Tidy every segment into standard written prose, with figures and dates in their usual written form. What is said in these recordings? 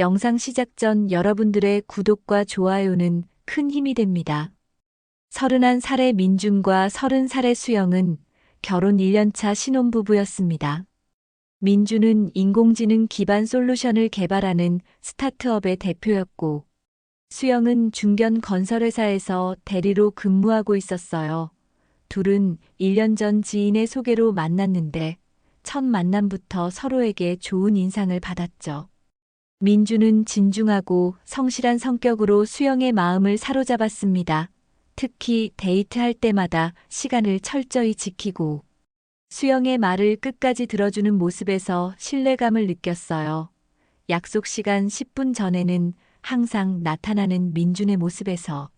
영상 시작 전 여러분들의 구독과 좋아요는 큰 힘이 됩니다. 31살의 민준과 30살의 수영은 결혼 1년차 신혼부부였습니다. 민준은 인공지능 기반 솔루션을 개발하는 스타트업의 대표였고, 수영은 중견 건설회사에서 대리로 근무하고 있었어요. 둘은 1년 전 지인의 소개로 만났는데, 첫 만남부터 서로에게 좋은 인상을 받았죠. 민준은 진중하고 성실한 성격으로 수영의 마음을 사로잡았습니다. 특히 데이트할 때마다 시간을 철저히 지키고 수영의 말을 끝까지 들어주는 모습에서 신뢰감을 느꼈어요. 약속 시간 10분 전에는 항상 나타나는 민준의 모습에서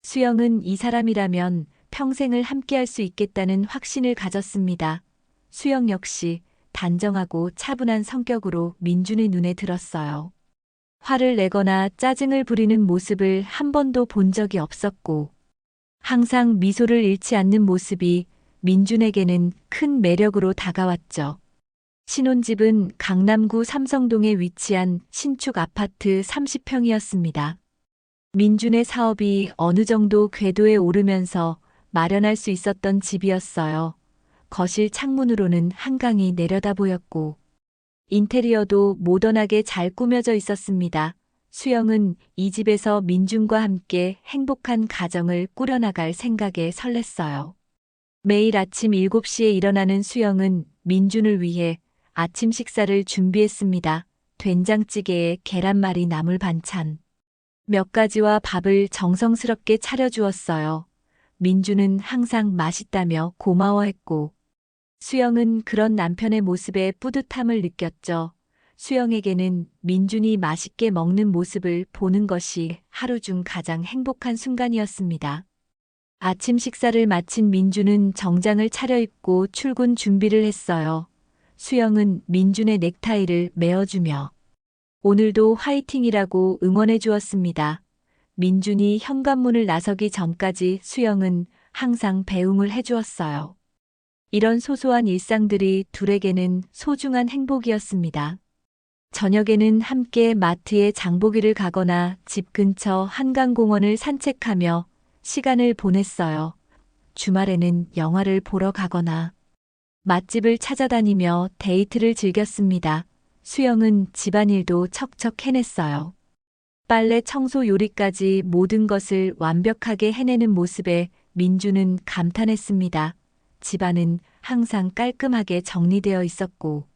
수영은 이 사람이라면 평생을 함께할 수 있겠다는 확신을 가졌습니다. 수영 역시 단정하고 차분한 성격으로 민준의 눈에 들었어요. 화를 내거나 짜증을 부리는 모습을 한 번도 본 적이 없었고, 항상 미소를 잃지 않는 모습이 민준에게는 큰 매력으로 다가왔죠. 신혼집은 강남구 삼성동에 위치한 신축 아파트 30평이었습니다. 민준의 사업이 어느 정도 궤도에 오르면서 마련할 수 있었던 집이었어요. 거실 창문으로는 한강이 내려다 보였고, 인테리어도 모던하게 잘 꾸며져 있었습니다. 수영은 이 집에서 민준과 함께 행복한 가정을 꾸려나갈 생각에 설렜어요. 매일 아침 7시에 일어나는 수영은 민준을 위해 아침 식사를 준비했습니다. 된장찌개에 계란말이 나물 반찬, 몇 가지와 밥을 정성스럽게 차려주었어요. 민준은 항상 맛있다며 고마워했고, 수영은 그런 남편의 모습에 뿌듯함을 느꼈죠. 수영에게는 민준이 맛있게 먹는 모습을 보는 것이 하루 중 가장 행복한 순간이었습니다. 아침 식사를 마친 민준은 정장을 차려입고 출근 준비를 했어요. 수영은 민준의 넥타이를 메어주며 오늘도 화이팅이라고 응원해 주었습니다. 민준이 현관문을 나서기 전까지 수영은 항상 배웅을 해 주었어요. 이런 소소한 일상들이 둘에게는 소중한 행복이었습니다. 저녁에는 함께 마트에 장보기를 가거나 집 근처 한강공원을 산책하며 시간을 보냈어요. 주말에는 영화를 보러 가거나 맛집을 찾아다니며 데이트를 즐겼습니다. 수영은 집안일도 척척 해냈어요. 빨래, 청소, 요리까지 모든 것을 완벽하게 해내는 모습에 민주는 감탄했습니다. 집안은 항상 깔끔하게 정리되어 있었고,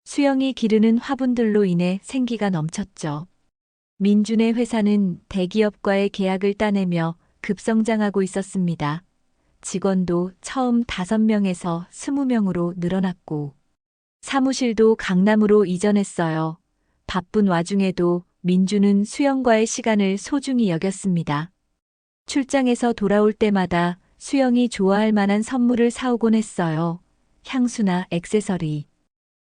수영이 기르는 화분들로 인해 생기가 넘쳤죠. 민준의 회사는 대기업과의 계약을 따내며 급성장하고 있었습니다. 직원도 처음 5명에서 20명으로 늘어났고, 사무실도 강남으로 이전했어요. 바쁜 와중에도 민준은 수영과의 시간을 소중히 여겼습니다. 출장에서 돌아올 때마다 수영이 좋아할 만한 선물을 사오곤 했어요. 향수나 액세서리.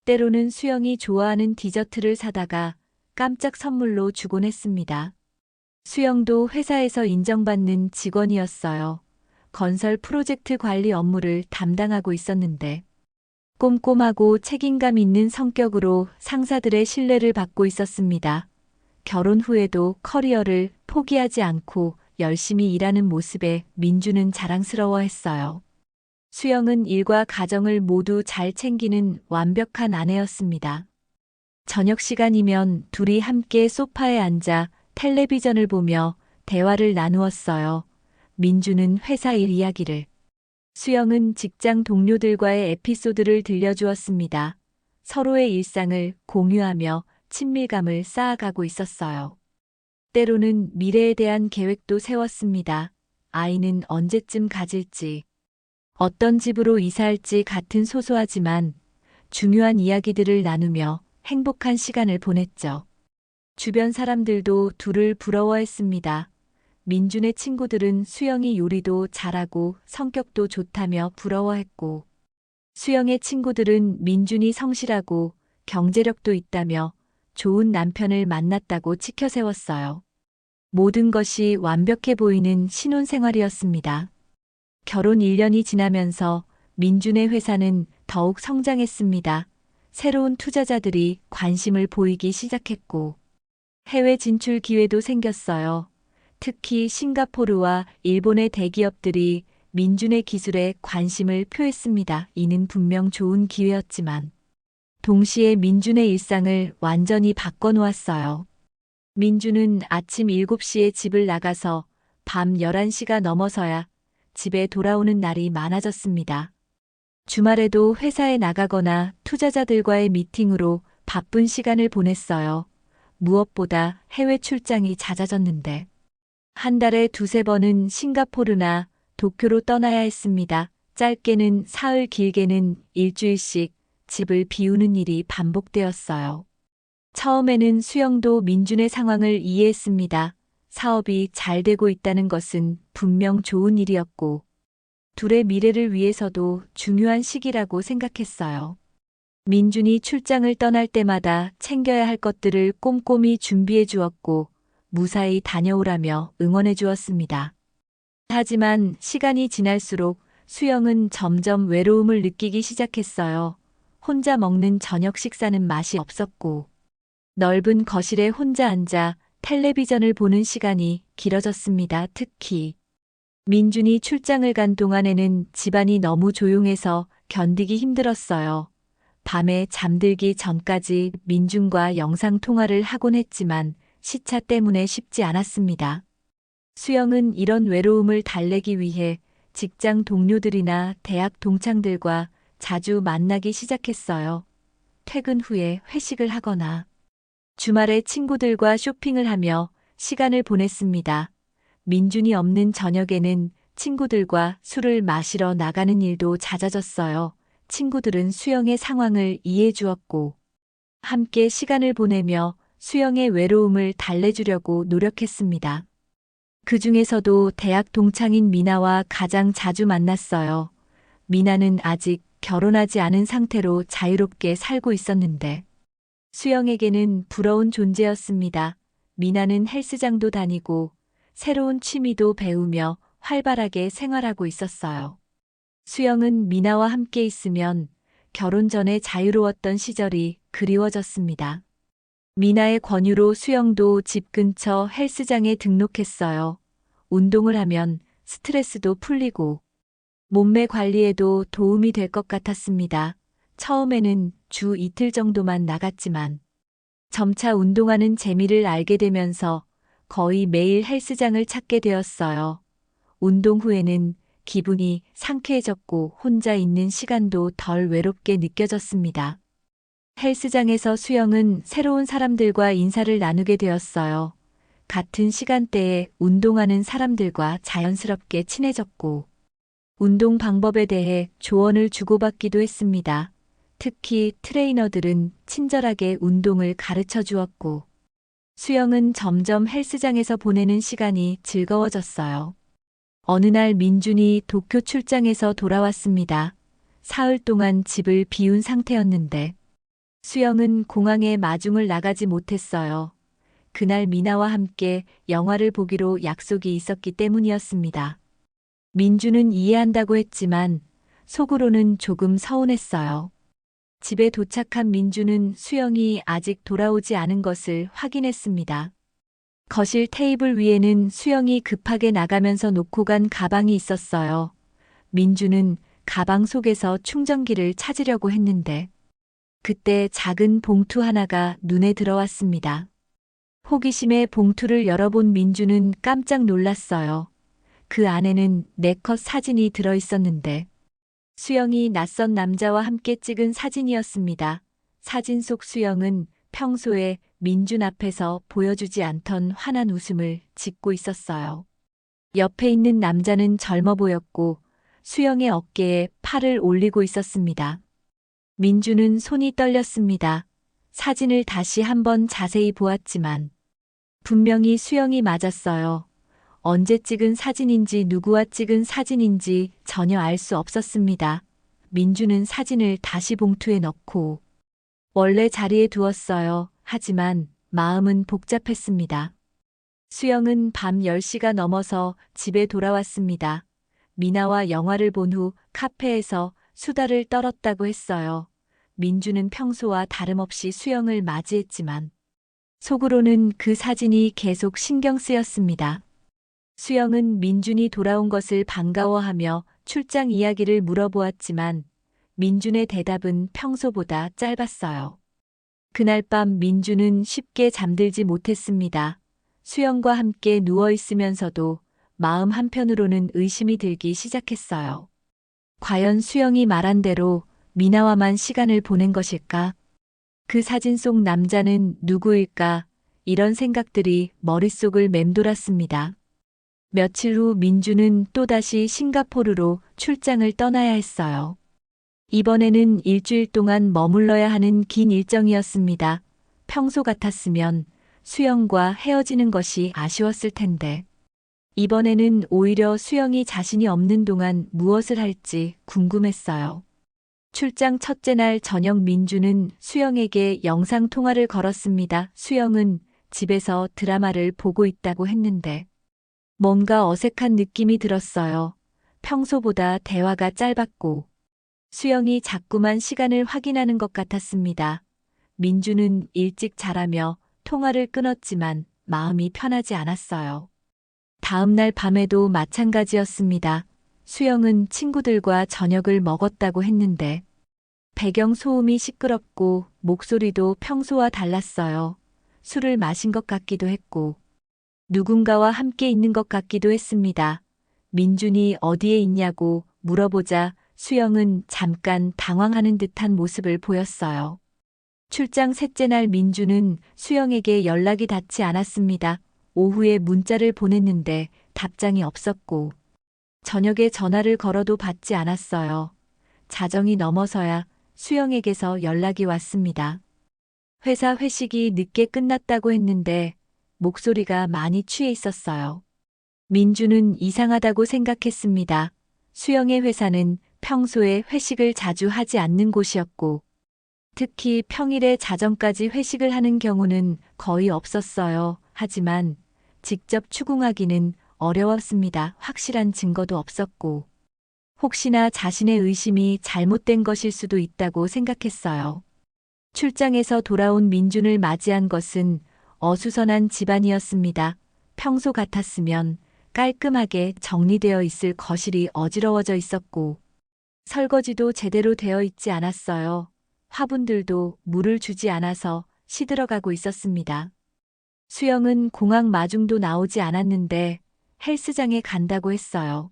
때로는 수영이 좋아하는 디저트를 사다가 깜짝 선물로 주곤 했습니다. 수영도 회사에서 인정받는 직원이었어요. 건설 프로젝트 관리 업무를 담당하고 있었는데, 꼼꼼하고 책임감 있는 성격으로 상사들의 신뢰를 받고 있었습니다. 결혼 후에도 커리어를 포기하지 않고 열심히 일하는 모습에 민주는 자랑스러워했어요. 수영은 일과 가정을 모두 잘 챙기는 완벽한 아내였습니다. 저녁 시간이면 둘이 함께 소파에 앉아 텔레비전을 보며 대화를 나누었어요. 민주는 회사 일 이야기를, 수영은 직장 동료들과의 에피소드를 들려주었습니다. 서로의 일상을 공유하며 친밀감을 쌓아가고 있었어요. 때로는 미래에 대한 계획도 세웠습니다. 아이는 언제쯤 가질지, 어떤 집으로 이사할지 같은 소소하지만 중요한 이야기들을 나누며 행복한 시간을 보냈죠. 주변 사람들도 둘을 부러워했습니다. 민준의 친구들은 수영이 요리도 잘하고 성격도 좋다며 부러워했고, 수영의 친구들은 민준이 성실하고 경제력도 있다며 좋은 남편을 만났다고 치켜세웠어요. 모든 것이 완벽해 보이는 신혼생활이었습니다. 결혼 1년이 지나면서 민준의 회사는 더욱 성장했습니다. 새로운 투자자들이 관심을 보이기 시작했고, 해외 진출 기회도 생겼어요. 특히 싱가포르와 일본의 대기업들이 민준의 기술에 관심을 표했습니다. 이는 분명 좋은 기회였지만 동시에 민준의 일상을 완전히 바꿔놓았어요. 민준은 아침 7시에 집을 나가서 밤 11시가 넘어서야 집에 돌아오는 날이 많아졌습니다. 주말에도 회사에 나가거나 투자자들과의 미팅으로 바쁜 시간을 보냈어요. 무엇보다 해외 출장이 잦아졌는데 한 달에 두세 번은 싱가포르나 도쿄로 떠나야 했습니다. 짧게는 사흘, 길게는 일주일씩 집을 비우는 일이 반복되었어요. 처음에는 수영도 민준의 상황을 이해했습니다. 사업이 잘 되고 있다는 것은 분명 좋은 일이었고, 둘의 미래를 위해서도 중요한 시기라고 생각했어요. 민준이 출장을 떠날 때마다 챙겨야 할 것들을 꼼꼼히 준비해 주었고, 무사히 다녀오라며 응원해 주었습니다. 하지만 시간이 지날수록 수영은 점점 외로움을 느끼기 시작했어요. 혼자 먹는 저녁 식사는 맛이 없었고, 넓은 거실에 혼자 앉아 텔레비전을 보는 시간이 길어졌습니다. 특히 민준이 출장을 간 동안에는 집안이 너무 조용해서 견디기 힘들었어요. 밤에 잠들기 전까지 민준과 영상통화를 하곤 했지만 시차 때문에 쉽지 않았습니다. 수영은 이런 외로움을 달래기 위해 직장 동료들이나 대학 동창들과 자주 만나기 시작했어요. 퇴근 후에 회식을 하거나 주말에 친구들과 쇼핑을 하며 시간을 보냈습니다. 민준이 없는 저녁에는 친구들과 술을 마시러 나가는 일도 잦아졌어요. 친구들은 수영의 상황을 이해해 주었고, 함께 시간을 보내며 수영의 외로움을 달래주려고 노력했습니다. 그 중에서도 대학 동창인 미나와 가장 자주 만났어요. 미나는 아직 결혼하지 않은 상태로 자유롭게 살고 있었는데, 수영에게는 부러운 존재였습니다. 미나는 헬스장도 다니고 새로운 취미도 배우며 활발하게 생활하고 있었어요. 수영은 미나와 함께 있으면 결혼 전에 자유로웠던 시절이 그리워졌습니다. 미나의 권유로 수영도 집 근처 헬스장에 등록했어요. 운동을 하면 스트레스도 풀리고 몸매 관리에도 도움이 될 것 같았습니다. 처음에는 주 이틀 정도만 나갔지만 점차 운동하는 재미를 알게 되면서 거의 매일 헬스장을 찾게 되었어요. 운동 후에는 기분이 상쾌해졌고 혼자 있는 시간도 덜 외롭게 느껴졌습니다. 헬스장에서 수영은 새로운 사람들과 인사를 나누게 되었어요. 같은 시간대에 운동하는 사람들과 자연스럽게 친해졌고 운동 방법에 대해 조언을 주고받기도 했습니다. 특히 트레이너들은 친절하게 운동을 가르쳐 주었고 수영은 점점 헬스장에서 보내는 시간이 즐거워졌어요. 어느 날 민준이 도쿄 출장에서 돌아왔습니다. 사흘 동안 집을 비운 상태였는데 수영은 공항에 마중을 나가지 못했어요. 그날 미나와 함께 영화를 보기로 약속이 있었기 때문이었습니다. 민준은 이해한다고 했지만 속으로는 조금 서운했어요. 집에 도착한 민준은 수영이 아직 돌아오지 않은 것을 확인했습니다. 거실 테이블 위에는 수영이 급하게 나가면서 놓고 간 가방이 있었어요. 민준은 가방 속에서 충전기를 찾으려고 했는데 그때 작은 봉투 하나가 눈에 들어왔습니다. 호기심에 봉투를 열어본 민준은 깜짝 놀랐어요. 그 안에는 4컷 사진이 들어 있었는데 수영이 낯선 남자와 함께 찍은 사진이었습니다. 사진 속 수영은 평소에 민준 앞에서 보여주지 않던 환한 웃음을 짓고 있었어요. 옆에 있는 남자는 젊어 보였고 수영의 어깨에 팔을 올리고 있었습니다. 민준은 손이 떨렸습니다. 사진을 다시 한번 자세히 보았지만 분명히 수영이 맞았어요. 언제 찍은 사진인지 누구와 찍은 사진인지 전혀 알 수 없었습니다. 민준은 사진을 다시 봉투에 넣고 원래 자리에 두었어요. 하지만 마음은 복잡했습니다. 수영은 밤 10시가 넘어서 집에 돌아왔습니다. 미나와 영화를 본 후 카페에서 수다를 떨었다고 했어요. 민준은 평소와 다름없이 수영을 맞이했지만 속으로는 그 사진이 계속 신경 쓰였습니다. 수영은 민준이 돌아온 것을 반가워하며 출장 이야기를 물어보았지만 민준의 대답은 평소보다 짧았어요. 그날 밤 민준은 쉽게 잠들지 못했습니다. 수영과 함께 누워 있으면서도 마음 한편으로는 의심이 들기 시작했어요. 과연 수영이 말한 대로 미나와만 시간을 보낸 것일까? 그 사진 속 남자는 누구일까? 이런 생각들이 머릿속을 맴돌았습니다. 며칠 후 민주는 또다시 싱가포르로 출장을 떠나야 했어요. 이번에는 일주일 동안 머물러야 하는 긴 일정이었습니다. 평소 같았으면 수영과 헤어지는 것이 아쉬웠을 텐데. 이번에는 오히려 수영이 자신이 없는 동안 무엇을 할지 궁금했어요. 출장 첫째 날 저녁 민주는 수영에게 영상통화를 걸었습니다. 수영은 집에서 드라마를 보고 있다고 했는데 뭔가 어색한 느낌이 들었어요. 평소보다 대화가 짧았고 수영이 자꾸만 시간을 확인하는 것 같았습니다. 민주는 일찍 자라며 통화를 끊었지만 마음이 편하지 않았어요. 다음 날 밤에도 마찬가지였습니다. 수영은 친구들과 저녁을 먹었다고 했는데 배경 소음이 시끄럽고 목소리도 평소와 달랐어요. 술을 마신 것 같기도 했고 누군가와 함께 있는 것 같기도 했습니다. 민준이 어디에 있냐고 물어보자 수영은 잠깐 당황하는 듯한 모습을 보였어요. 출장 셋째 날 민준은 수영에게 연락이 닿지 않았습니다. 오후에 문자를 보냈는데 답장이 없었고 저녁에 전화를 걸어도 받지 않았어요. 자정이 넘어서야 수영에게서 연락이 왔습니다. 회사 회식이 늦게 끝났다고 했는데 목소리가 많이 취해 있었어요. 민주는 이상하다고 생각했습니다. 수영의 회사는 평소에 회식을 자주 하지 않는 곳이었고 특히 평일에 자정까지 회식을 하는 경우는 거의 없었어요. 하지만 직접 추궁하기는 어려웠습니다. 확실한 증거도 없었고 혹시나 자신의 의심이 잘못된 것일 수도 있다고 생각했어요. 출장에서 돌아온 민준을 맞이한 것은 어수선한 집안이었습니다. 평소 같았으면 깔끔하게 정리되어 있을 거실이 어지러워져 있었고 설거지도 제대로 되어 있지 않았어요. 화분들도 물을 주지 않아서 시들어가고 있었습니다. 수영은 공항 마중도 나오지 않았는데 헬스장에 간다고 했어요.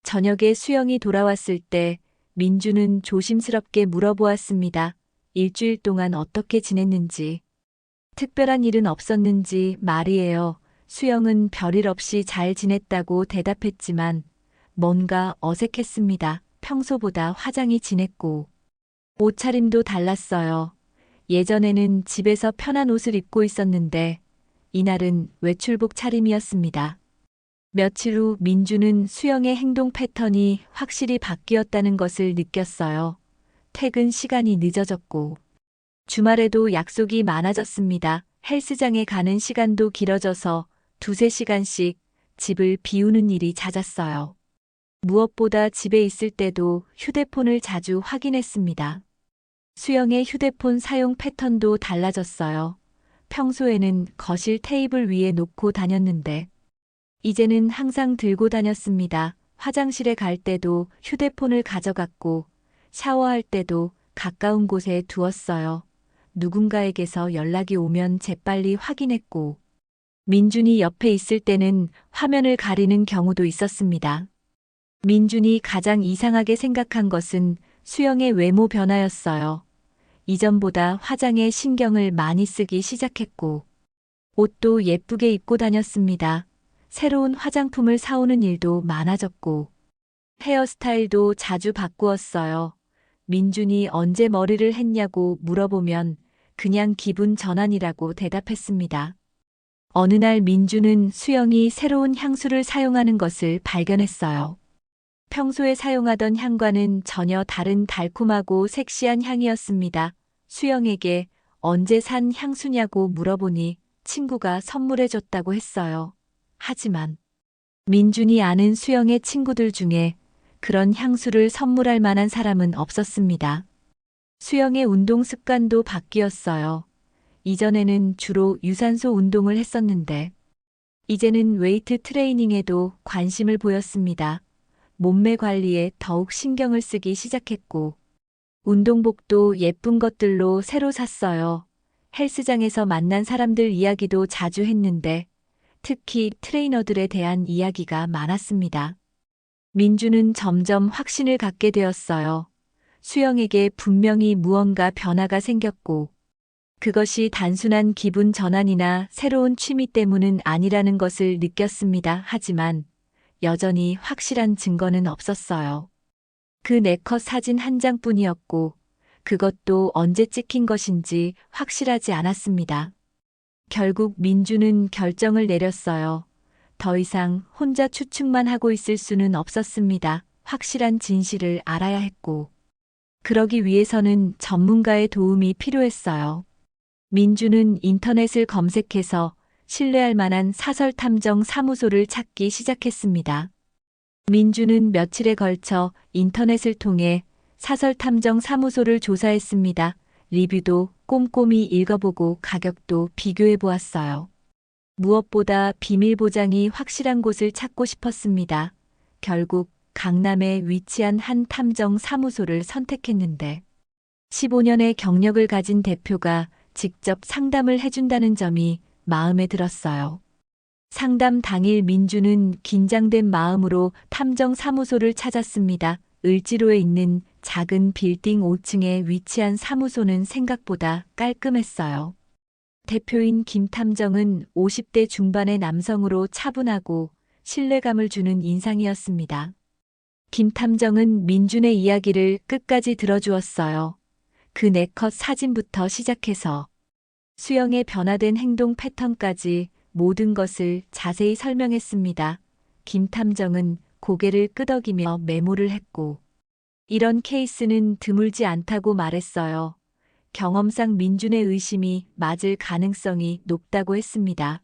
저녁에 수영이 돌아왔을 때 민주는 조심스럽게 물어보았습니다. 일주일 동안 어떻게 지냈는지, 특별한 일은 없었는지 말이에요. 수영은 별일 없이 잘 지냈다고 대답했지만 뭔가 어색했습니다. 평소보다 화장이 진했고 옷차림도 달랐어요. 예전에는 집에서 편한 옷을 입고 있었는데 이날은 외출복 차림이었습니다. 며칠 후 민주는 수영의 행동 패턴이 확실히 바뀌었다는 것을 느꼈어요. 퇴근 시간이 늦어졌고 주말에도 약속이 많아졌습니다. 헬스장에 가는 시간도 길어져서 두세 시간씩 집을 비우는 일이 잦았어요. 무엇보다 집에 있을 때도 휴대폰을 자주 확인했습니다. 수영의 휴대폰 사용 패턴도 달라졌어요. 평소에는 거실 테이블 위에 놓고 다녔는데 이제는 항상 들고 다녔습니다. 화장실에 갈 때도 휴대폰을 가져갔고 샤워할 때도 가까운 곳에 두었어요. 누군가에게서 연락이 오면 재빨리 확인했고 민준이 옆에 있을 때는 화면을 가리는 경우도 있었습니다. 민준이 가장 이상하게 생각한 것은 수영의 외모 변화였어요. 이전보다 화장에 신경을 많이 쓰기 시작했고 옷도 예쁘게 입고 다녔습니다. 새로운 화장품을 사오는 일도 많아졌고 헤어스타일도 자주 바꾸었어요. 민준이 언제 머리를 했냐고 물어보면 그냥 기분 전환이라고 대답했습니다. 어느 날 민준은 수영이 새로운 향수를 사용하는 것을 발견했어요. 평소에 사용하던 향과는 전혀 다른 달콤하고 섹시한 향이었습니다. 수영에게 언제 산 향수냐고 물어보니 친구가 선물해줬다고 했어요. 하지만 민준이 아는 수영의 친구들 중에 그런 향수를 선물할 만한 사람은 없었습니다. 수영의 운동 습관도 바뀌었어요. 이전에는 주로 유산소 운동을 했었는데, 이제는 웨이트 트레이닝에도 관심을 보였습니다. 몸매 관리에 더욱 신경을 쓰기 시작했고, 운동복도 예쁜 것들로 새로 샀어요. 헬스장에서 만난 사람들 이야기도 자주 했는데, 특히 트레이너들에 대한 이야기가 많았습니다. 민주는 점점 확신을 갖게 되었어요. 수영에게 분명히 무언가 변화가 생겼고, 그것이 단순한 기분 전환이나 새로운 취미 때문은 아니라는 것을 느꼈습니다. 하지만 여전히 확실한 증거는 없었어요. 그 네컷 사진 한 장뿐이었고, 그것도 언제 찍힌 것인지 확실하지 않았습니다. 결국 민주는 결정을 내렸어요. 더 이상 혼자 추측만 하고 있을 수는 없었습니다. 확실한 진실을 알아야 했고, 그러기 위해서는 전문가의 도움이 필요했어요. 민주는 인터넷을 검색해서 신뢰할 만한 사설 탐정 사무소를 찾기 시작했습니다. 민주는 며칠에 걸쳐 인터넷을 통해 사설 탐정 사무소를 조사했습니다. 리뷰도 꼼꼼히 읽어보고 가격도 비교해 보았어요. 무엇보다 비밀 보장이 확실한 곳을 찾고 싶었습니다. 결국 강남에 위치한 한 탐정 사무소를 선택했는데 15년의 경력을 가진 대표가 직접 상담을 해준다는 점이 마음에 들었어요. 상담 당일 민주는 긴장된 마음으로 탐정 사무소를 찾았습니다. 을지로에 있는 작은 빌딩 5층에 위치한 사무소는 생각보다 깔끔했어요. 대표인 김 탐정은 50대 중반의 남성으로 차분하고 신뢰감을 주는 인상이었습니다. 김 탐정은 민준의 이야기를 끝까지 들어주었어요. 그 네컷 사진부터 시작해서 수영의 변화된 행동 패턴까지 모든 것을 자세히 설명했습니다. 김 탐정은 고개를 끄덕이며 메모를 했고, 이런 케이스는 드물지 않다고 말했어요. 경험상 민준의 의심이 맞을 가능성이 높다고 했습니다.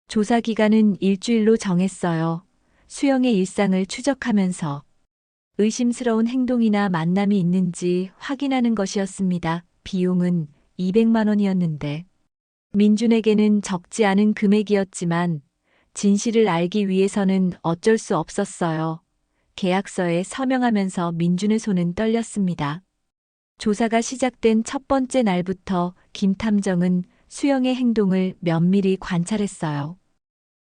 조사 기간은 일주일로 정했어요. 수영의 일상을 추적하면서 의심스러운 행동이나 만남이 있는지 확인하는 것이었습니다. 비용은 200만 원이었는데 민준에게는 적지 않은 금액이었지만 진실을 알기 위해서는 어쩔 수 없었어요. 계약서에 서명하면서 민준의 손은 떨렸습니다. 조사가 시작된 첫 번째 날부터 김 탐정은 수영의 행동을 면밀히 관찰했어요.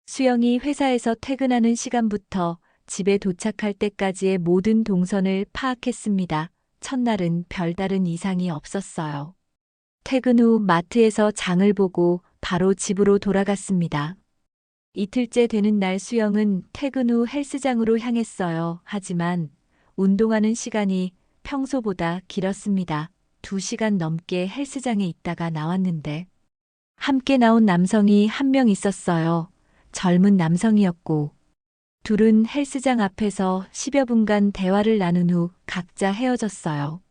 수영이 회사에서 퇴근하는 시간부터 집에 도착할 때까지의 모든 동선을 파악했습니다. 첫날은 별다른 이상이 없었어요. 퇴근 후 마트에서 장을 보고 바로 집으로 돌아갔습니다. 이틀째 되는 날 수영은 퇴근 후 헬스장으로 향했어요. 하지만 운동하는 시간이 평소보다 길었습니다. 2시간 넘게 헬스장에 있다가 나왔는데 함께 나온 남성이 한 명 있었어요. 젊은 남성이었고 둘은 헬스장 앞에서 10여 분간 대화를 나눈 후 각자 헤어졌어요.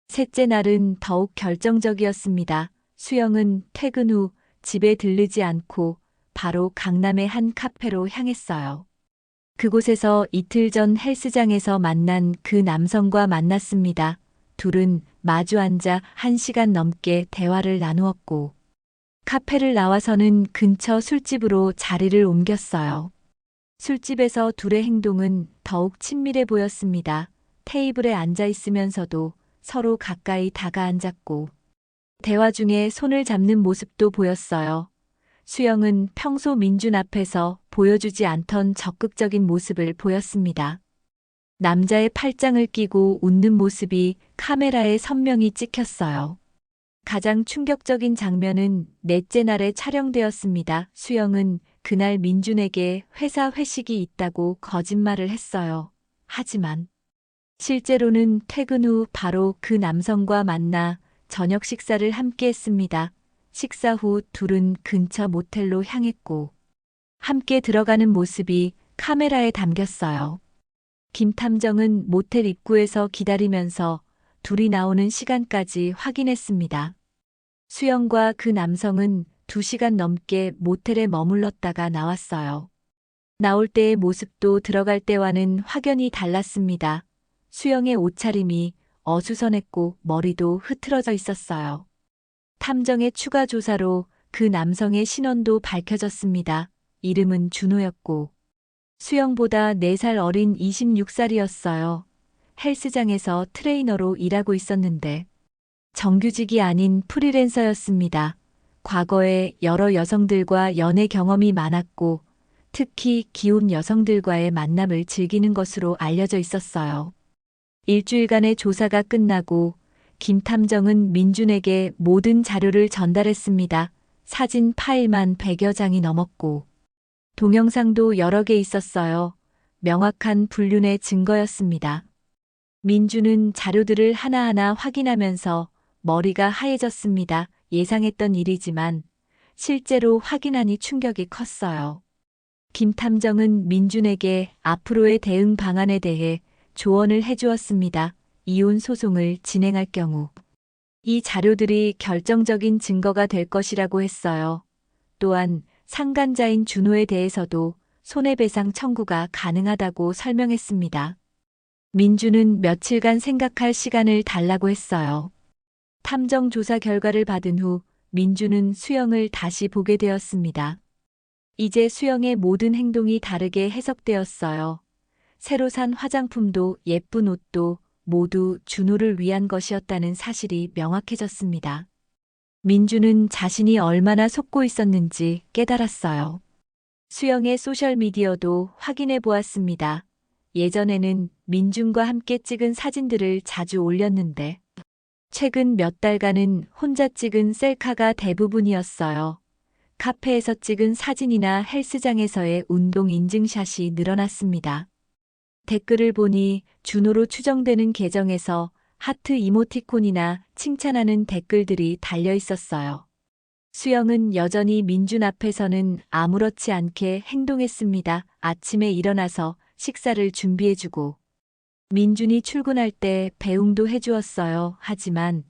셋째 날은 더욱 결정적이었습니다. 수영은 퇴근 후 집에 들르지 않고 바로 강남의 한 카페로 향했어요. 그곳에서 이틀 전 헬스장에서 만난 그 남성과 만났습니다. 둘은 마주 앉아 1시간 넘게 대화를 나누었고 카페를 나와서는 근처 술집으로 자리를 옮겼어요. 술집에서 둘의 행동은 더욱 친밀해 보였습니다. 테이블에 앉아 있으면서도 서로 가까이 다가앉았고 대화 중에 손을 잡는 모습도 보였어요. 수영은 평소 민준 앞에서 보여주지 않던 적극적인 모습을 보였습니다. 남자의 팔짱을 끼고 웃는 모습이 카메라에 선명히 찍혔어요. 가장 충격적인 장면은 넷째 날에 촬영되었습니다. 수영은 그날 민준에게 회사 회식이 있다고 거짓말을 했어요. 하지만 실제로는 퇴근 후 바로 그 남성과 만나 저녁 식사를 함께 했습니다. 식사 후 둘은 근처 모텔로 향했고 함께 들어가는 모습이 카메라에 담겼어요. 김 탐정은 모텔 입구에서 기다리면서 둘이 나오는 시간까지 확인했습니다. 수영과 그 남성은 2시간 넘게 모텔에 머물렀다가 나왔어요. 나올 때의 모습도 들어갈 때와는 확연히 달랐습니다. 수영의 옷차림이 어수선했고 머리도 흐트러져 있었어요. 탐정의 추가 조사로 그 남성의 신원도 밝혀졌습니다. 이름은 준호였고 수영보다 4살 어린 26살이었어요. 헬스장에서 트레이너로 일하고 있었는데 정규직이 아닌 프리랜서였습니다. 과거에 여러 여성들과 연애 경험이 많았고 특히 기혼 여성들과의 만남을 즐기는 것으로 알려져 있었어요. 일주일간의 조사가 끝나고 김 탐정은 민준에게 모든 자료를 전달했습니다. 사진 파일만 100여 장이 넘었고 동영상도 여러 개 있었어요. 명확한 불륜의 증거였습니다. 민준은 자료들을 하나하나 확인하면서 머리가 하얘졌습니다. 예상했던 일이지만 실제로 확인하니 충격이 컸어요. 김 탐정은 민준에게 앞으로의 대응 방안에 대해 조언을 해주었습니다. 이혼 소송을 진행할 경우 이 자료들이 결정적인 증거가 될 것이라고 했어요. 또한 상간자인 준호에 대해서도 손해배상 청구가 가능하다고 설명했습니다. 민준은 며칠간 생각할 시간을 달라고 했어요. 탐정 조사 결과를 받은 후 민준은 수영을 다시 보게 되었습니다. 이제 수영의 모든 행동이 다르게 해석되었어요. 새로 산 화장품도 예쁜 옷도 모두 준호를 위한 것이었다는 사실이 명확해졌습니다. 민준은 자신이 얼마나 속고 있었는지 깨달았어요. 수영의 소셜미디어도 확인해 보았습니다. 예전에는 민준과 함께 찍은 사진들을 자주 올렸는데 최근 몇 달간은 혼자 찍은 셀카가 대부분이었어요. 카페에서 찍은 사진이나 헬스장에서의 운동 인증샷이 늘어났습니다. 댓글을 보니 준호로 추정되는 계정에서 하트 이모티콘이나 칭찬하는 댓글들이 달려 있었어요. 수영은 여전히 민준 앞에서는 아무렇지 않게 행동했습니다. 아침에 일어나서 식사를 준비해주고 민준이 출근할 때 배웅도 해주었어요. 하지만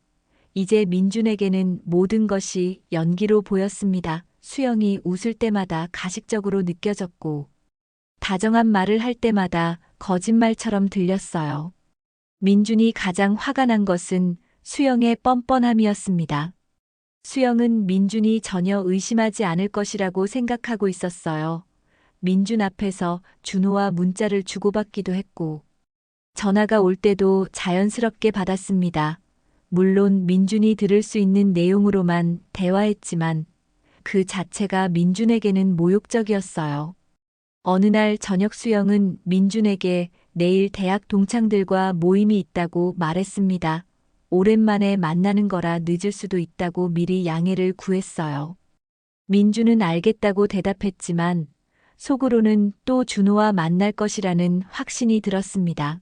이제 민준에게는 모든 것이 연기로 보였습니다. 수영이 웃을 때마다 가식적으로 느껴졌고 다정한 말을 할 때마다 거짓말처럼 들렸어요. 민준이 가장 화가 난 것은 수영의 뻔뻔함이었습니다. 수영은 민준이 전혀 의심하지 않을 것이라고 생각하고 있었어요. 민준 앞에서 준호와 문자를 주고받기도 했고 전화가 올 때도 자연스럽게 받았습니다. 물론 민준이 들을 수 있는 내용으로만 대화했지만 그 자체가 민준에게는 모욕적이었어요. 어느 날 저녁 수영은 민준에게 내일 대학 동창들과 모임이 있다고 말했습니다. 오랜만에 만나는 거라 늦을 수도 있다고 미리 양해를 구했어요. 민준은 알겠다고 대답했지만 속으로는 또 준호와 만날 것이라는 확신이 들었습니다.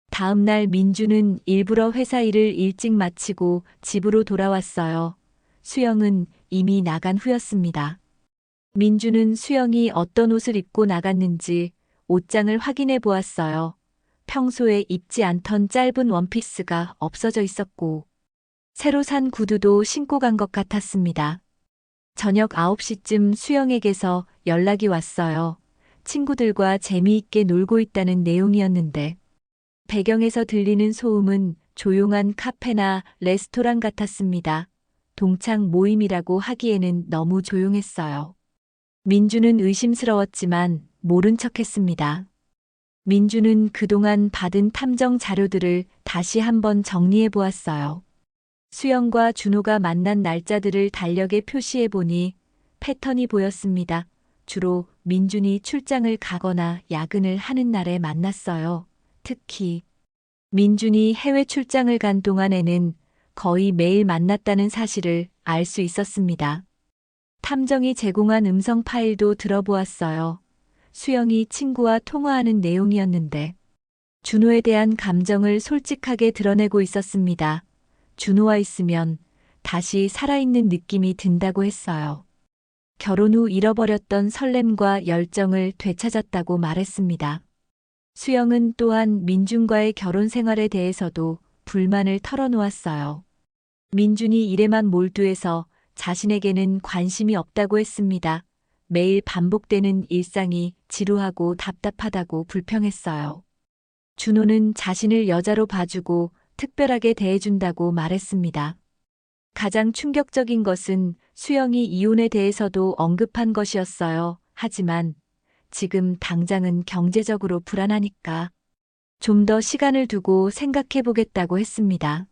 다음 날 민준은 일부러 회사 일을 일찍 마치고 집으로 돌아왔어요. 수영은 이미 나간 후였습니다. 민준은 수영이 어떤 옷을 입고 나갔는지 옷장을 확인해 보았어요. 평소에 입지 않던 짧은 원피스가 없어져 있었고 새로 산 구두도 신고 간 것 같았습니다. 저녁 9시쯤 수영에게서 연락이 왔어요. 친구들과 재미있게 놀고 있다는 내용이었는데 배경에서 들리는 소음은 조용한 카페나 레스토랑 같았습니다. 동창 모임이라고 하기에는 너무 조용했어요. 민준은 의심스러웠지만 모른 척했습니다. 민준은 그동안 받은 탐정 자료들을 다시 한번 정리해 보았어요. 수영과 준호가 만난 날짜들을 달력에 표시해 보니 패턴이 보였습니다. 주로 민준이 출장을 가거나 야근을 하는 날에 만났어요. 특히 민준이 해외 출장을 간 동안에는 거의 매일 만났다는 사실을 알 수 있었습니다. 탐정이 제공한 음성 파일도 들어보았어요. 수영이 친구와 통화하는 내용이었는데 준호에 대한 감정을 솔직하게 드러내고 있었습니다. 준호와 있으면 다시 살아있는 느낌이 든다고 했어요. 결혼 후 잃어버렸던 설렘과 열정을 되찾았다고 말했습니다. 수영은 또한 민준과의 결혼 생활에 대해서도 불만을 털어놓았어요. 민준이 일에만 몰두해서 자신에게는 관심이 없다고 했습니다. 매일 반복되는 일상이 지루하고 답답하다고 불평했어요. 준호는 자신을 여자로 봐주고 특별하게 대해준다고 말했습니다. 가장 충격적인 것은 수영이 이혼에 대해서도 언급한 것이었어요. 하지만 지금 당장은 경제적으로 불안하니까 좀 더 시간을 두고 생각해 보겠다고 했습니다.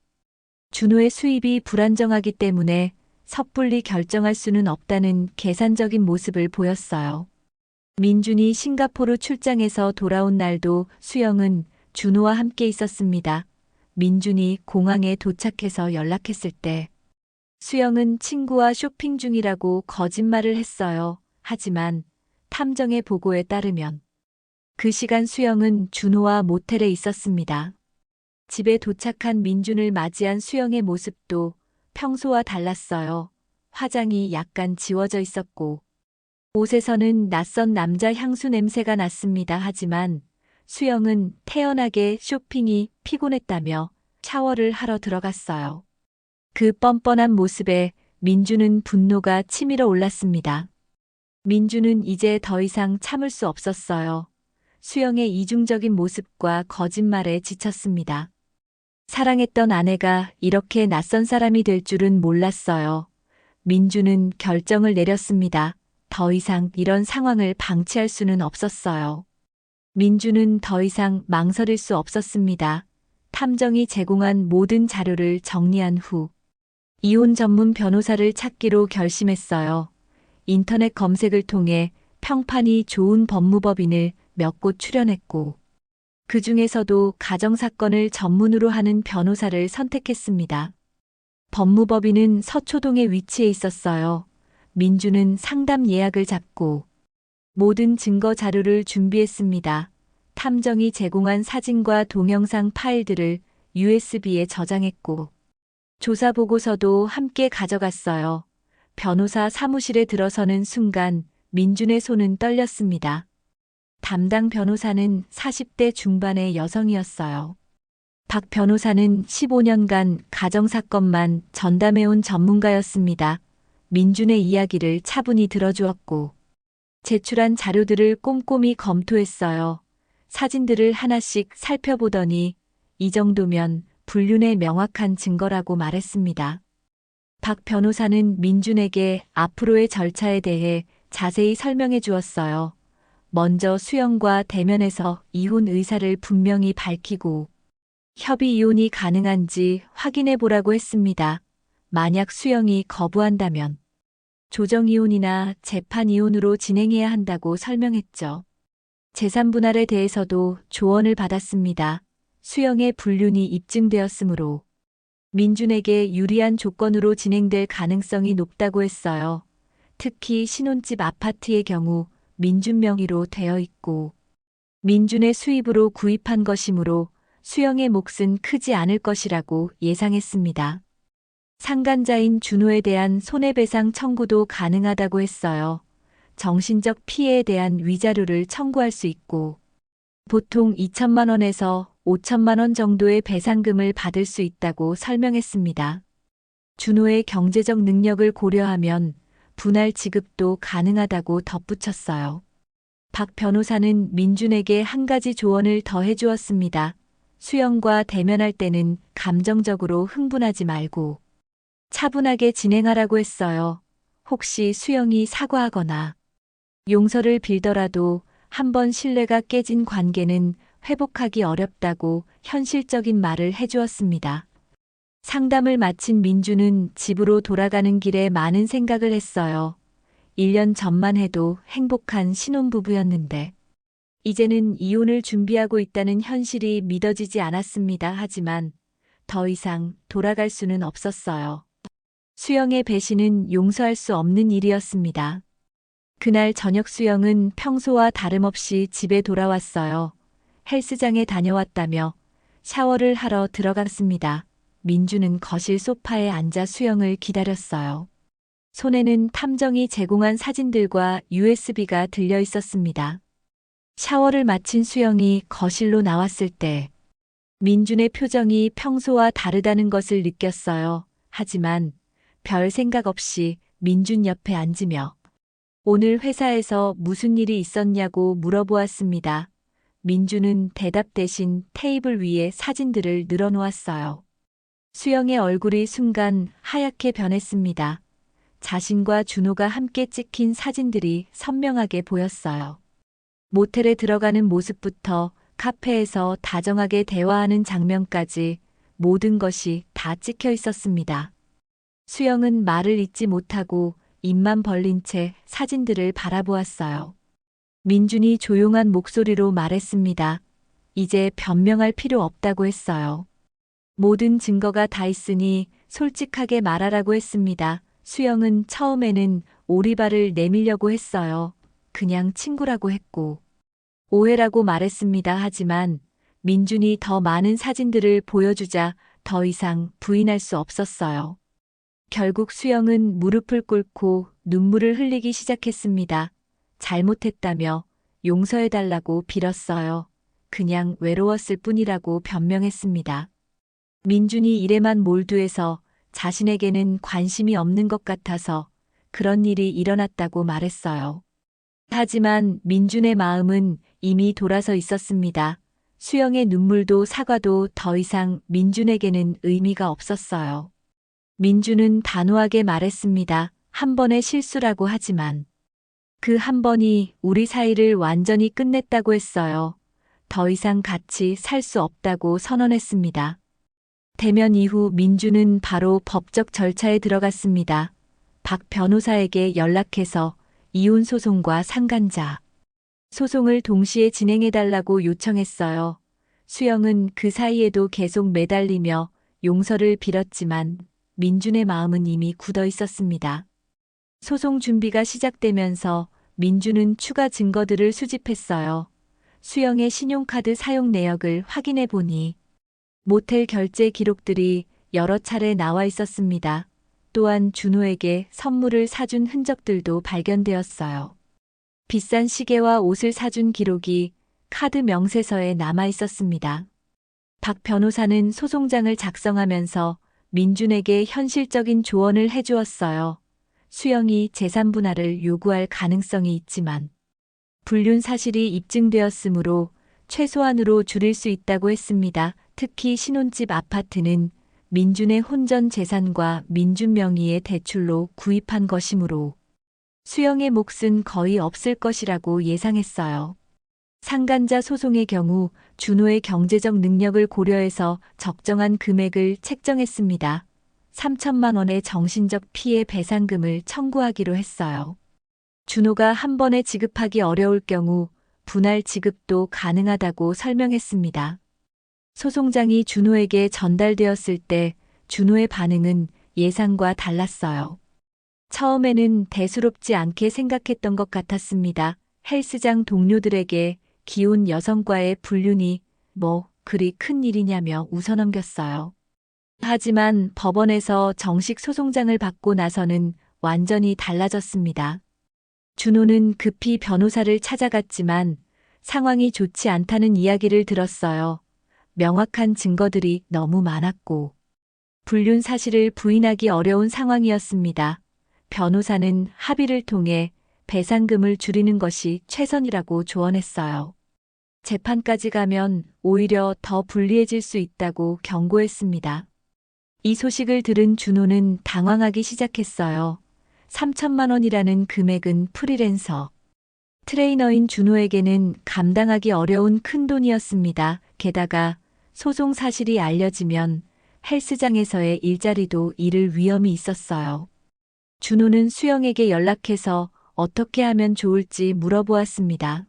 준호의 수입이 불안정하기 때문에 섣불리 결정할 수는 없다는 계산적인 모습을 보였어요. 민준이 싱가포르 출장에서 돌아온 날도 수영은 준호와 함께 있었습니다. 민준이 공항에 도착해서 연락했을 때 수영은 친구와 쇼핑 중이라고 거짓말을 했어요. 하지만 탐정의 보고에 따르면 그 시간 수영은 준호와 모텔에 있었습니다. 집에 도착한 민준을 맞이한 수영의 모습도 평소와 달랐어요. 화장이 약간 지워져 있었고 옷에서는 낯선 남자 향수 냄새가 났습니다. 하지만 수영은 태연하게 쇼핑이 피곤했다며 샤워를 하러 들어갔어요. 그 뻔뻔한 모습에 민주는 분노가 치밀어 올랐습니다. 민주는 이제 더 이상 참을 수 없었어요. 수영의 이중적인 모습과 거짓말에 지쳤습니다. 사랑했던 아내가 이렇게 낯선 사람이 될 줄은 몰랐어요. 민주는 결정을 내렸습니다. 더 이상 이런 상황을 방치할 수는 없었어요. 민주는 더 이상 망설일 수 없었습니다. 탐정이 제공한 모든 자료를 정리한 후 이혼 전문 변호사를 찾기로 결심했어요. 인터넷 검색을 통해 평판이 좋은 법무법인을 몇 곳 출연했고 그 중에서도 가정사건을 전문으로 하는 변호사를 선택했습니다. 법무법인은 서초동에 위치해 있었어요. 민주는 상담 예약을 잡고 모든 증거 자료를 준비했습니다. 탐정이 제공한 사진과 동영상 파일들을 USB에 저장했고 조사 보고서도 함께 가져갔어요. 변호사 사무실에 들어서는 순간 민준의 손은 떨렸습니다. 담당 변호사는 40대 중반의 여성이었어요. 박 변호사는 15년간 가정사건만 전담해온 전문가였습니다. 민준의 이야기를 차분히 들어주었고 제출한 자료들을 꼼꼼히 검토했어요. 사진들을 하나씩 살펴보더니 이 정도면 불륜의 명확한 증거라고 말했습니다. 박 변호사는 민준에게 앞으로의 절차에 대해 자세히 설명해 주었어요. 먼저 수영과 대면해서 이혼 의사를 분명히 밝히고 협의 이혼이 가능한지 확인해 보라고 했습니다. 만약 수영이 거부한다면 조정 이혼이나 재판 이혼으로 진행해야 한다고 설명했죠. 재산 분할에 대해서도 조언을 받았습니다. 수영의 불륜이 입증되었으므로 민준에게 유리한 조건으로 진행될 가능성이 높다고 했어요. 특히 신혼집 아파트의 경우 민준 명의로 되어 있고 민준의 수입으로 구입한 것이므로 수영의 몫은 크지 않을 것이라고 예상했습니다. 상간자인 준호에 대한 손해배상 청구도 가능하다고 했어요. 정신적 피해에 대한 위자료를 청구할 수 있고 보통 2천만 원에서 5천만 원 정도의 배상금을 받을 수 있다고 설명했습니다. 준호의 경제적 능력을 고려하면 분할 지급도 가능하다고 덧붙였어요. 박 변호사는 민준에게 한 가지 조언을 더 해주었습니다. 수영과 대면할 때는 감정적으로 흥분하지 말고 차분하게 진행하라고 했어요. 혹시 수영이 사과하거나 용서를 빌더라도 한번 신뢰가 깨진 관계는 회복하기 어렵다고 현실적인 말을 해주었습니다. 상담을 마친 민주는 집으로 돌아가는 길에 많은 생각을 했어요. 1년 전만 해도 행복한 신혼부부였는데 이제는 이혼을 준비하고 있다는 현실이 믿어지지 않았습니다. 하지만 더 이상 돌아갈 수는 없었어요. 수영의 배신은 용서할 수 없는 일이었습니다. 그날 저녁 수영은 평소와 다름없이 집에 돌아왔어요. 헬스장에 다녀왔다며 샤워를 하러 들어갔습니다. 민주는 거실 소파에 앉아 수영을 기다렸어요. 손에는 탐정이 제공한 사진들과 USB가 들려 있었습니다. 샤워를 마친 수영이 거실로 나왔을 때 민준의 표정이 평소와 다르다는 것을 느꼈어요. 하지만 별 생각 없이 민준 옆에 앉으며 오늘 회사에서 무슨 일이 있었냐고 물어보았습니다. 민준은 대답 대신 테이블 위에 사진들을 늘어놓았어요. 수영의 얼굴이 순간 하얗게 변했습니다. 자신과 준호가 함께 찍힌 사진들이 선명하게 보였어요. 모텔에 들어가는 모습부터 카페에서 다정하게 대화하는 장면까지 모든 것이 다 찍혀 있었습니다. 수영은 말을 잇지 못하고 입만 벌린 채 사진들을 바라보았어요. 민준이 조용한 목소리로 말했습니다. 이제 변명할 필요 없다고 했어요. 모든 증거가 다 있으니 솔직하게 말하라고 했습니다. 수영은 처음에는 오리발을 내밀려고 했어요. 그냥 친구라고 했고. 오해라고 말했습니다. 하지만 민준이 더 많은 사진들을 보여주자 더 이상 부인할 수 없었어요. 결국 수영은 무릎을 꿇고 눈물을 흘리기 시작했습니다. 잘못했다며 용서해달라고 빌었어요. 그냥 외로웠을 뿐이라고 변명했습니다. 민준이 일에만 몰두해서 자신에게는 관심이 없는 것 같아서 그런 일이 일어났다고 말했어요. 하지만 민준의 마음은 이미 돌아서 있었습니다. 수영의 눈물도 사과도 더 이상 민준에게는 의미가 없었어요. 민준은 단호하게 말했습니다. 한 번의 실수라고 하지만 그 한 번이 우리 사이를 완전히 끝냈다고 했어요. 더 이상 같이 살 수 없다고 선언했습니다. 대면 이후 민준은 바로 법적 절차에 들어갔습니다. 박 변호사에게 연락해서 이혼 소송과 상간자 소송을 동시에 진행해달라고 요청했어요. 수영은 그 사이에도 계속 매달리며 용서를 빌었지만 민준의 마음은 이미 굳어 있었습니다. 소송 준비가 시작되면서 민준은 추가 증거들을 수집했어요. 수영의 신용카드 사용 내역을 확인해 보니 모텔 결제 기록들이 여러 차례 나와 있었습니다. 또한 준호에게 선물을 사준 흔적들도 발견되었어요. 비싼 시계와 옷을 사준 기록이 카드 명세서에 남아 있었습니다. 박 변호사는 소송장을 작성하면서 민준에게 현실적인 조언을 해주었어요. 수영이 재산 분할을 요구할 가능성이 있지만 불륜 사실이 입증되었으므로 최소한으로 줄일 수 있다고 했습니다. 특히 신혼집 아파트는 민준의 혼전 재산과 민준 명의의 대출로 구입한 것이므로 수영의 몫은 거의 없을 것이라고 예상했어요. 상간자 소송의 경우 준호의 경제적 능력을 고려해서 적정한 금액을 책정했습니다. 3천만 원의 정신적 피해 배상금을 청구하기로 했어요. 준호가 한 번에 지급하기 어려울 경우 분할 지급도 가능하다고 설명했습니다. 소송장이 준호에게 전달되었을 때 준호의 반응은 예상과 달랐어요. 처음에는 대수롭지 않게 생각했던 것 같았습니다. 헬스장 동료들에게 기혼 여성과의 불륜이 뭐 그리 큰 일이냐며 웃어넘겼어요. 하지만 법원에서 정식 소송장을 받고 나서는 완전히 달라졌습니다. 준호는 급히 변호사를 찾아갔지만 상황이 좋지 않다는 이야기를 들었어요. 명확한 증거들이 너무 많았고 불륜 사실을 부인하기 어려운 상황이었습니다. 변호사는 합의를 통해 배상금을 줄이는 것이 최선이라고 조언했어요. 재판까지 가면 오히려 더 불리해질 수 있다고 경고했습니다. 이 소식을 들은 준호는 당황하기 시작했어요. 3천만 원이라는 금액은 프리랜서 트레이너인 준호에게는 감당하기 어려운 큰 돈이었습니다. 게다가 소송 사실이 알려지면 헬스장에서의 일자리도 잃을 위험이 있었어요. 준호는 수영에게 연락해서 어떻게 하면 좋을지 물어보았습니다.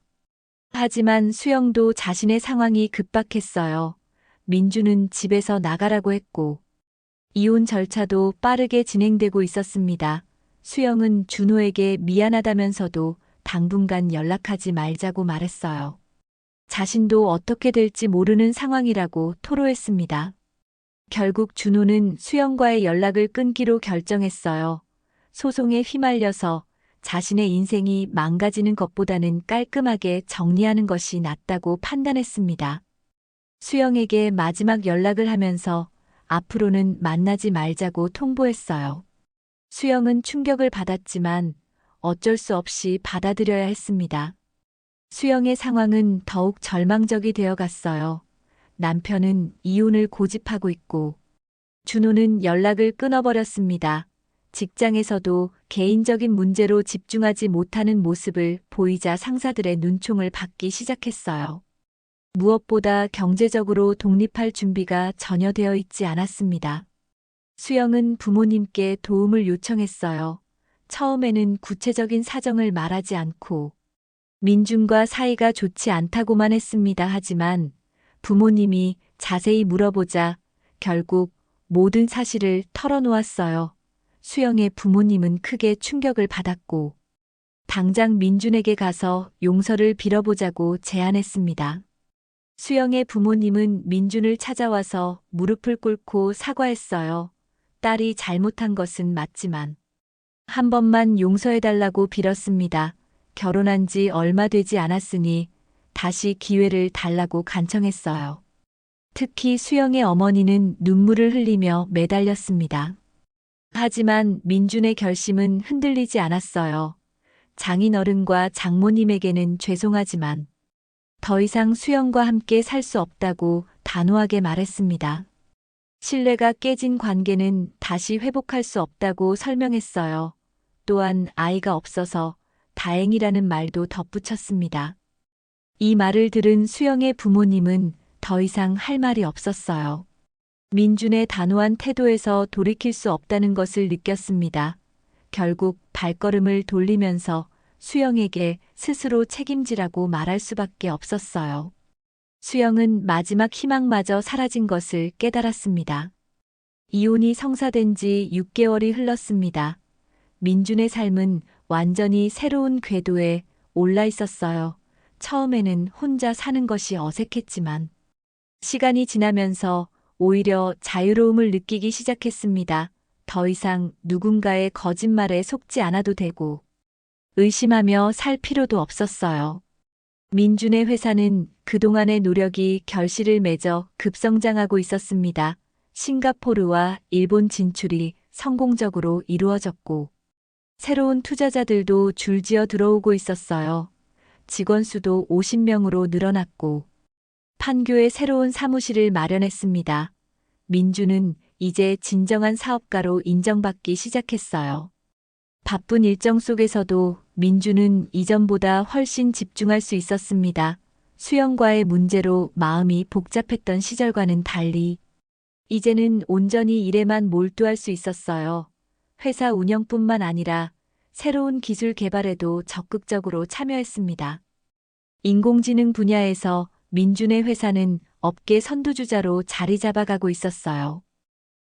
하지만 수영도 자신의 상황이 급박했어요. 민준은 집에서 나가라고 했고 이혼 절차도 빠르게 진행되고 있었습니다. 수영은 준호에게 미안하다면서도 당분간 연락하지 말자고 말했어요. 자신도 어떻게 될지 모르는 상황이라고 토로했습니다. 결국 준호는 수영과의 연락을 끊기로 결정했어요. 소송에 휘말려서 자신의 인생이 망가지는 것보다는 깔끔하게 정리하는 것이 낫다고 판단했습니다. 수영에게 마지막 연락을 하면서 앞으로는 만나지 말자고 통보했어요. 수영은 충격을 받았지만 어쩔 수 없이 받아들여야 했습니다. 수영의 상황은 더욱 절망적이 되어 갔어요. 남편은 이혼을 고집하고 있고 준호는 연락을 끊어버렸습니다. 직장에서도 개인적인 문제로 집중하지 못하는 모습을 보이자 상사들의 눈총을 받기 시작했어요. 무엇보다 경제적으로 독립할 준비가 전혀 되어 있지 않았습니다. 수영은 부모님께 도움을 요청했어요. 처음에는 구체적인 사정을 말하지 않고 민준과 사이가 좋지 않다고만 했습니다. 하지만 부모님이 자세히 물어보자 결국 모든 사실을 털어놓았어요. 수영의 부모님은 크게 충격을 받았고 당장 민준에게 가서 용서를 빌어보자고 제안했습니다. 수영의 부모님은 민준을 찾아와서 무릎을 꿇고 사과했어요. 딸이 잘못한 것은 맞지만 한 번만 용서해달라고 빌었습니다. 결혼한 지 얼마 되지 않았으니 다시 기회를 달라고 간청했어요. 특히 수영의 어머니는 눈물을 흘리며 매달렸습니다. 하지만 민준의 결심은 흔들리지 않았어요. 장인어른과 장모님에게는 죄송하지만 더 이상 수영과 함께 살 수 없다고 단호하게 말했습니다. 신뢰가 깨진 관계는 다시 회복할 수 없다고 설명했어요. 또한 아이가 없어서 다행이라는 말도 덧붙였습니다. 이 말을 들은 수영의 부모님은 더 이상 할 말이 없었어요. 민준의 단호한 태도에서 돌이킬 수 없다는 것을 느꼈습니다. 결국 발걸음을 돌리면서 수영에게 스스로 책임지라고 말할 수밖에 없었어요. 수영은 마지막 희망마저 사라진 것을 깨달았습니다. 이혼이 성사된 지 6개월이 흘렀습니다. 민준의 삶은 완전히 새로운 궤도에 올라 있었어요. 처음에는 혼자 사는 것이 어색했지만 시간이 지나면서 오히려 자유로움을 느끼기 시작했습니다. 더 이상 누군가의 거짓말에 속지 않아도 되고 의심하며 살 필요도 없었어요. 민준의 회사는 그동안의 노력이 결실을 맺어 급성장하고 있었습니다. 싱가포르와 일본 진출이 성공적으로 이루어졌고 새로운 투자자들도 줄지어 들어오고 있었어요. 직원 수도 50명으로 늘어났고 판교에 새로운 사무실을 마련했습니다. 민준은 이제 진정한 사업가로 인정받기 시작했어요. 바쁜 일정 속에서도 민준은 이전보다 훨씬 집중할 수 있었습니다. 수영과의 문제로 마음이 복잡했던 시절과는 달리 이제는 온전히 일에만 몰두할 수 있었어요. 회사 운영뿐만 아니라 새로운 기술 개발에도 적극적으로 참여했습니다. 인공지능 분야에서 민준의 회사는 업계 선두주자로 자리 잡아가고 있었어요.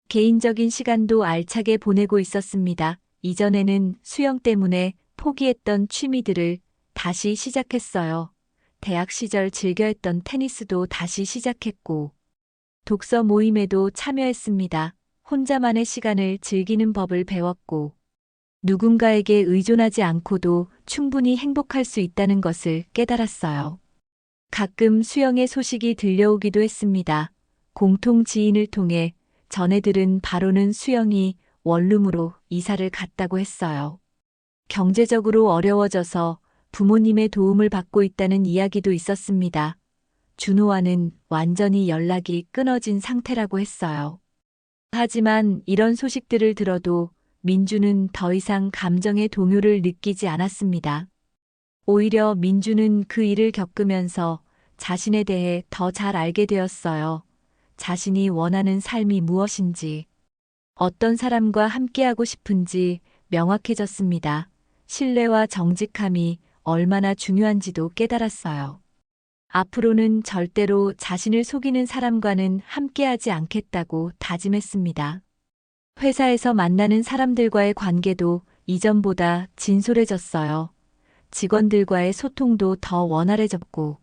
개인적인 시간도 알차게 보내고 있었습니다. 이전에는 수영 때문에 포기했던 취미들을 다시 시작했어요. 대학 시절 즐겨 했던 테니스도 다시 시작했고, 독서 모임에도 참여했습니다. 혼자만의 시간을 즐기는 법을 배웠고, 누군가에게 의존하지 않고도 충분히 행복할 수 있다는 것을 깨달았어요. 가끔 수영의 소식이 들려오기도 했습니다. 공통 지인을 통해 전해 들은 바로는 수영이 원룸으로 이사를 갔다고 했어요. 경제적으로 어려워져서 부모님의 도움을 받고 있다는 이야기도 있었습니다. 준호와는 완전히 연락이 끊어진 상태라고 했어요. 하지만 이런 소식들을 들어도 민주는 더 이상 감정의 동요를 느끼지 않았습니다. 오히려 민주는 그 일을 겪으면서 자신에 대해 더 잘 알게 되었어요. 자신이 원하는 삶이 무엇인지, 어떤 사람과 함께하고 싶은지 명확해졌습니다. 신뢰와 정직함이 얼마나 중요한지도 깨달았어요. 앞으로는 절대로 자신을 속이는 사람과는 함께하지 않겠다고 다짐했습니다. 회사에서 만나는 사람들과의 관계도 이전보다 진솔해졌어요. 직원들과의 소통도 더 원활해졌고,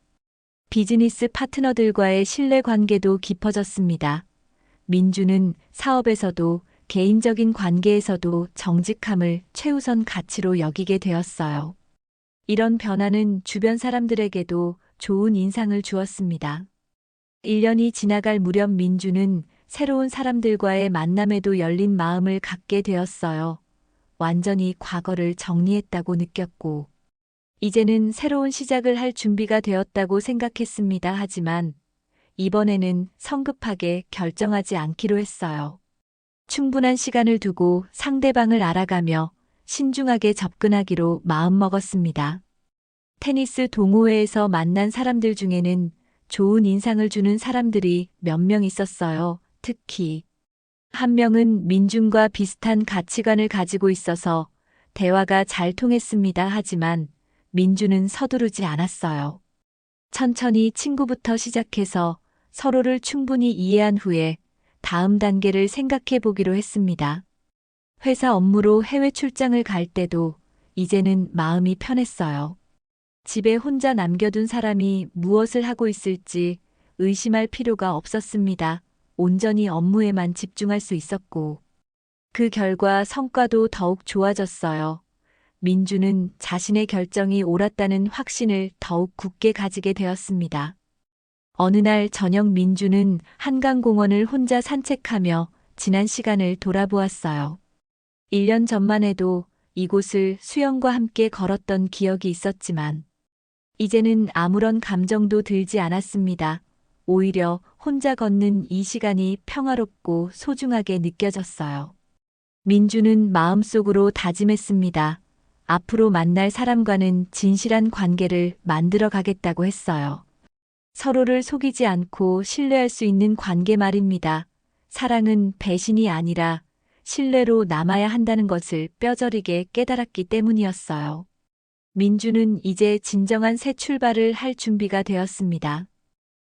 비즈니스 파트너들과의 신뢰 관계도 깊어졌습니다. 민주는 사업에서도 개인적인 관계에서도 정직함을 최우선 가치로 여기게 되었어요. 이런 변화는 주변 사람들에게도 좋은 인상을 주었습니다. 1년이 지나갈 무렵 민주는 새로운 사람들과의 만남에도 열린 마음을 갖게 되었어요. 완전히 과거를 정리했다고 느꼈고, 이제는 새로운 시작을 할 준비가 되었다고 생각했습니다. 하지만 이번에는 성급하게 결정하지 않기로 했어요. 충분한 시간을 두고 상대방을 알아가며 신중하게 접근하기로 마음먹었습니다. 테니스 동호회에서 만난 사람들 중에는 좋은 인상을 주는 사람들이 몇 명 있었어요. 특히 한 명은 민준과 비슷한 가치관을 가지고 있어서 대화가 잘 통했습니다. 하지만 민준은 서두르지 않았어요. 천천히 친구부터 시작해서 서로를 충분히 이해한 후에 다음 단계를 생각해 보기로 했습니다. 회사 업무로 해외 출장을 갈 때도 이제는 마음이 편했어요. 집에 혼자 남겨둔 사람이 무엇을 하고 있을지 의심할 필요가 없었습니다. 온전히 업무에만 집중할 수 있었고, 그 결과 성과도 더욱 좋아졌어요. 민주는 자신의 결정이 옳았다는 확신을 더욱 굳게 가지게 되었습니다. 어느 날 저녁 민주는 한강공원을 혼자 산책하며 지난 시간을 돌아보았어요. 1년 전만 해도 이곳을 수영과 함께 걸었던 기억이 있었지만, 이제는 아무런 감정도 들지 않았습니다. 오히려 혼자 걷는 이 시간이 평화롭고 소중하게 느껴졌어요. 민주는 마음속으로 다짐했습니다. 앞으로 만날 사람과는 진실한 관계를 만들어 가겠다고 했어요. 서로를 속이지 않고 신뢰할 수 있는 관계 말입니다. 사랑은 배신이 아니라 신뢰로 남아야 한다는 것을 뼈저리게 깨달았기 때문이었어요. 민주는 이제 진정한 새 출발을 할 준비가 되었습니다.